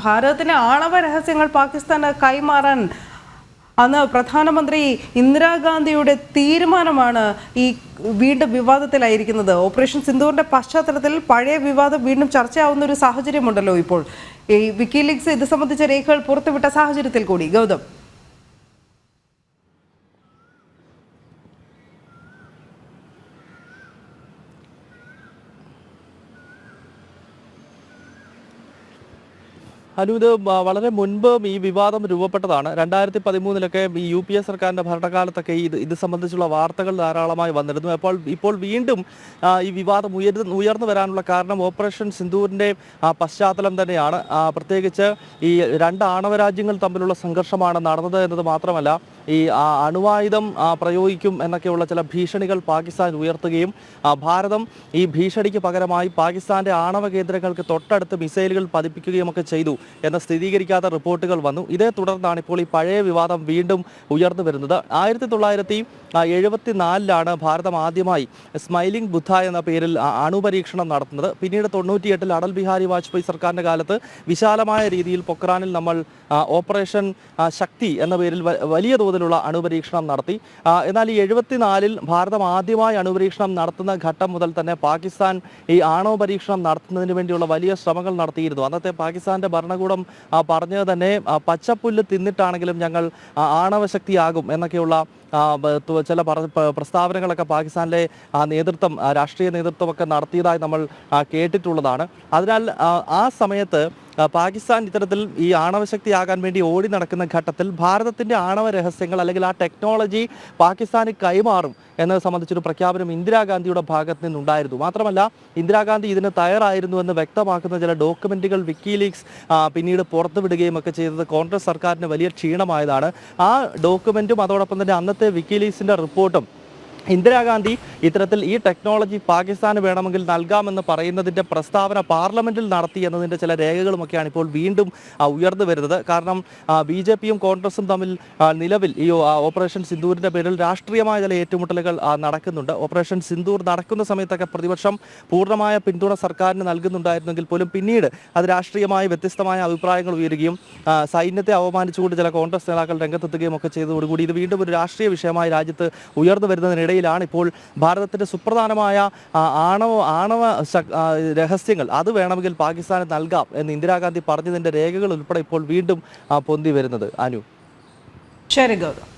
ഭാരതത്തിന്റെ ആണവ രഹസ്യങ്ങൾ പാകിസ്ഥാന് കൈമാറാൻ അന്ന് പ്രധാനമന്ത്രി ഇന്ദിരാഗാന്ധിയുടെ തീരുമാനമാണ് ഈ വീണ്ടും വിവാദത്തിലായിരിക്കുന്നത്. ഓപ്പറേഷൻ സിന്ദൂറിന്റെ പശ്ചാത്തലത്തിൽ പഴയ വിവാദം വീണ്ടും ചർച്ചയാവുന്ന ഒരു സാഹചര്യമുണ്ടല്ലോ ഇപ്പോൾ. ഈ വിക്കിലീക്സ് ഇത് സംബന്ധിച്ച രേഖകൾ പുറത്തുവിട്ട സാഹചര്യത്തിൽ കൂടി ഗൗതം. ഇത് വളരെ മുൻപ് ഈ വിവാദം രൂപപ്പെട്ടതാണ്. 2013 ഈ UPA സർക്കാരിൻ്റെ ഭരണകാലത്തൊക്കെ ഇത് സംബന്ധിച്ചുള്ള വാർത്തകൾ ധാരാളമായി വന്നിരുന്നു. ഇപ്പോൾ വീണ്ടും ഈ വിവാദം ഉയർന്നു വരാനുള്ള കാരണം ഓപ്പറേഷൻ സിന്ദൂറിൻ്റെ പശ്ചാത്തലം തന്നെയാണ്. പ്രത്യേകിച്ച് ഈ രണ്ട് ആണവ രാജ്യങ്ങൾ തമ്മിലുള്ള സംഘർഷമാണ് നടന്നത് എന്നത് മാത്രമല്ല, ഈ അണുവായുധം പ്രയോഗിക്കും എന്നൊക്കെയുള്ള ചില ഭീഷണികൾ പാകിസ്ഥാൻ ഉയർത്തുകയും ഭാരതം ഈ ഭീഷണിക്ക് പകരമായി പാകിസ്ഥാന്റെ ആണവ കേന്ദ്രങ്ങൾക്ക് തൊട്ടടുത്ത് മിസൈലുകൾ പതിപ്പിക്കുകയും ഒക്കെ ചെയ്തു എന്ന സ്ഥിരീകരിക്കാത്ത റിപ്പോർട്ടുകൾ വന്നു. ഇതേ തുടർന്നാണ് ഇപ്പോൾ ഈ പഴയ വിവാദം വീണ്ടും ഉയർന്നു വരുന്നത്. 1974 ഭാരതം ആദ്യമായി സ്മൈലിംഗ് ബുദ്ധ എന്ന പേരിൽ അണുപരീക്ഷണം നടത്തുന്നത്. പിന്നീട് 98 അടൽ ബിഹാരി വാജ്പേയി സർക്കാരിൻ്റെ കാലത്ത് വിശാലമായ രീതിയിൽ പൊക്രാനിൽ നമ്മൾ ഓപ്പറേഷൻ ശക്തി എന്ന പേരിൽ വലിയ തോതിലുള്ള അണുപരീക്ഷണം നടത്തി. എന്നാൽ ഈ 74 ഭാരതം ആദ്യമായി അണുപരീക്ഷണം നടത്തുന്ന ഘട്ടം മുതൽ തന്നെ പാകിസ്ഥാൻ ഈ ആണവ പരീക്ഷണം നടത്തുന്നതിന് വേണ്ടിയുള്ള വലിയ ശ്രമങ്ങൾ നടത്തിയിരുന്നു. അന്നത്തെ പാകിസ്ഥാന്റെ ഭരണകൂടം പറഞ്ഞത് തന്നെ പച്ചപ്പുല്ല് തിന്നിട്ടാണെങ്കിലും ഞങ്ങൾ ആണവശക്തിയാകും എന്നൊക്കെയുള്ള ചില പ്രസ്താവനകളൊക്കെ പാകിസ്ഥാനിലെ നേതൃത്വം, രാഷ്ട്രീയ നേതൃത്വമൊക്കെ നടത്തിയതായി നമ്മൾ കേട്ടിട്ടുള്ളതാണ്. അതിനാൽ ആ സമയത്ത് പാകിസ്ഥാൻ ഇത്തരത്തിൽ ഈ ആണവശക്തിയാകാൻ വേണ്ടി ഓടി നടക്കുന്ന ഘട്ടത്തിൽ ഭാരതത്തിൻ്റെ ആണവ രഹസ്യങ്ങൾ അല്ലെങ്കിൽ ആ ടെക്നോളജി പാകിസ്ഥാന് കൈമാറും എന്നത് സംബന്ധിച്ചൊരു പ്രഖ്യാപനം ഇന്ദിരാഗാന്ധിയുടെ ഭാഗത്ത് നിന്നുണ്ടായിരുന്നു. മാത്രമല്ല, ഇന്ദിരാഗാന്ധി ഇതിന് തയ്യാറായിരുന്നു എന്ന് വ്യക്തമാക്കുന്ന ചില ഡോക്യുമെന്റുകൾ വിക്കിലീക്സ് പിന്നീട് പുറത്തുവിടുകയും ഒക്കെ ചെയ്തത് കോൺഗ്രസ് സർക്കാരിന് വലിയ ക്ഷീണമായതാണ്. ആ ഡോക്യുമെന്റും അതോടൊപ്പം തന്നെ അന്നത്തെ വിക്കിലീക്സിന്റെ റിപ്പോർട്ടും ഇന്ദിരാഗാന്ധി ഇത്തരത്തിൽ ഈ ടെക്നോളജി പാകിസ്ഥാന് വേണമെങ്കിൽ നൽകാമെന്ന് പറയുന്നതിൻ്റെ പ്രസ്താവന പാർലമെന്റിൽ നടത്തി എന്നതിൻ്റെ ചില രേഖകളുമൊക്കെയാണ് ഇപ്പോൾ വീണ്ടും ഉയർന്നു വരുന്നത്. കാരണം BJPയും കോൺഗ്രസും തമ്മിൽ നിലവിൽ ഈ ഓപ്പറേഷൻ സിന്ദൂരിൻ്റെ പേരിൽ രാഷ്ട്രീയമായ ചില ഏറ്റുമുട്ടലുകൾ നടക്കുന്നുണ്ട്. ഓപ്പറേഷൻ സിന്ദൂർ നടക്കുന്ന സമയത്തൊക്കെ പ്രതിപക്ഷം പൂർണ്ണമായ പിന്തുണ സർക്കാരിന് നൽകുന്നുണ്ടായിരുന്നെങ്കിൽ പോലും പിന്നീട് അത് രാഷ്ട്രീയമായി വ്യത്യസ്തമായ അഭിപ്രായങ്ങൾ ഉയരുകയും സൈന്യത്തെ അവമാനിച്ചുകൊണ്ട് ചില കോൺഗ്രസ് നേതാക്കൾ രംഗത്തെത്തുകയും ഒക്കെ ചെയ്തതോടുകൂടി ഇത് വീണ്ടും ഒരു രാഷ്ട്രീയ വിഷയമായി രാജ്യത്ത് ഉയർന്നു വരുന്നതിനിടെ ാണ് ഇപ്പോൾ ഭാരതത്തിന്റെ സുപ്രധാനമായ ആണവ രഹസ്യങ്ങൾ അത് വേണമെങ്കിൽ പാകിസ്ഥാന് നൽകാം എന്ന് ഇന്ദിരാഗാന്ധി പറഞ്ഞതിന്റെ രേഖകൾ ഉൾപ്പെടെ ഇപ്പോൾ വീണ്ടും പൊന്തി വരുന്നത്. അനു. ശരി ഗൗതം.